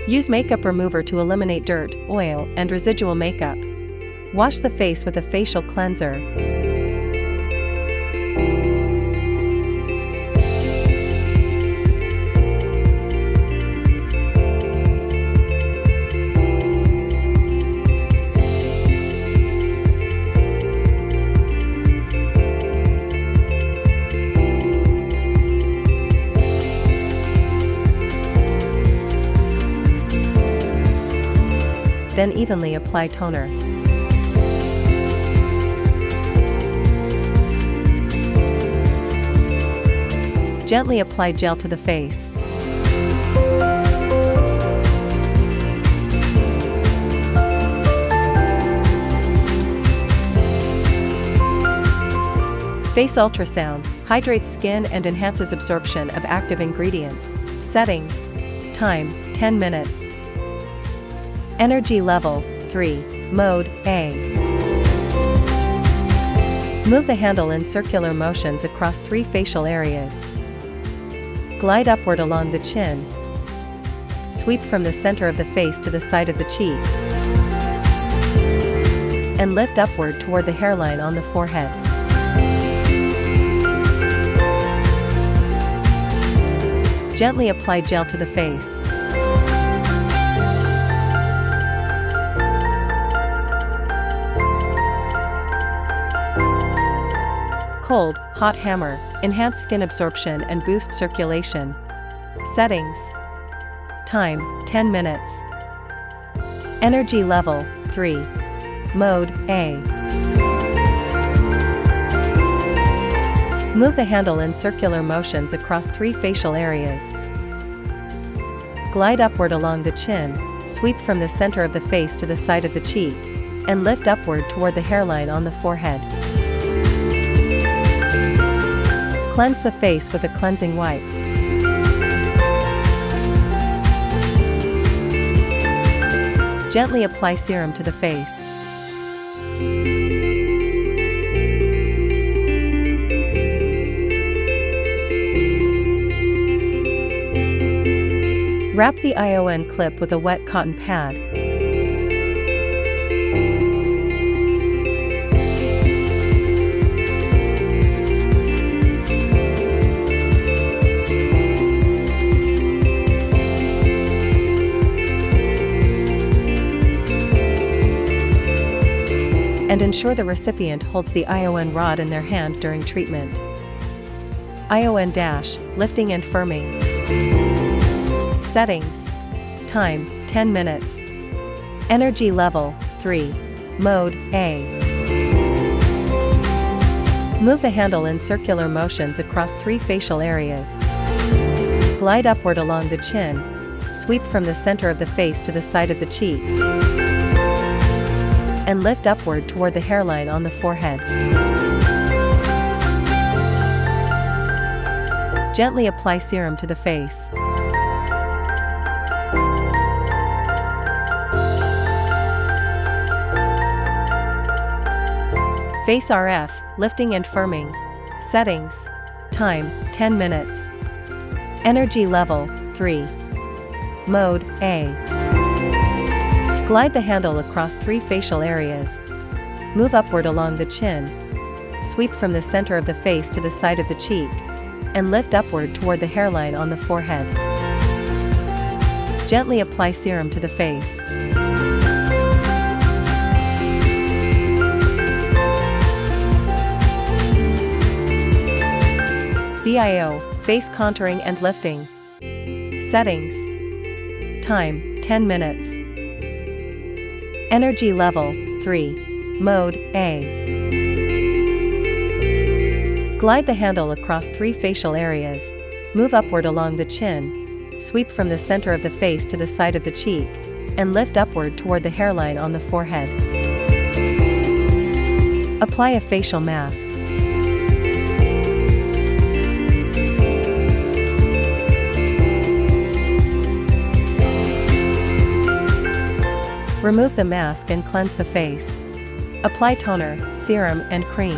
Use makeup remover to eliminate dirt, oil, and residual makeup. Wash the face with a facial cleanser. Then evenly apply toner. Gently apply gel to the face. Face ultrasound hydrates skin and enhances absorption of active ingredients. Settings. Time, 10 minutes. Energy level, 3. Mode, A. Move the handle in circular motions across 3 facial areas. Glide upward along the chin. Sweep from the center of the face to the side of the cheek. And lift upward toward the hairline on the forehead. Gently apply gel to the face. Cold, hot hammer, enhance skin absorption and boost circulation. Settings. Time, 10 minutes. Energy level, 3. Mode, A. Move the handle in circular motions across 3 facial areas. Glide upward along the chin, sweep from the center of the face to the side of the cheek, and lift upward toward the hairline on the forehead. Cleanse the face with a cleansing wipe. Gently apply serum to the face. Wrap the ION clip with a wet cotton pad. And ensure the recipient holds the ION rod in their hand during treatment. ION dash, lifting and firming. Settings. Time, 10 minutes. Energy level, 3. Mode, A. Move the handle in circular motions across 3 facial areas. Glide upward along the chin. Sweep from the center of the face to the side of the cheek. And lift upward toward the hairline on the forehead. Gently apply serum to the face. Face RF, lifting and firming. Settings. Time, 10 minutes. Energy level, 3. Mode, A. Glide the handle across 3 facial areas. Move upward along the chin. Sweep from the center of the face to the side of the cheek. And lift upward toward the hairline on the forehead. Gently apply serum to the face. BIO, face contouring and lifting. Settings. Time, 10 minutes. Energy level, 3. Mode, A. Glide the handle across 3 facial areas. Move upward along the chin. Sweep from the center of the face to the side of the cheek. And lift upward toward the hairline on the forehead. Apply a facial mask. Remove the mask and cleanse the face. Apply toner, serum, and cream.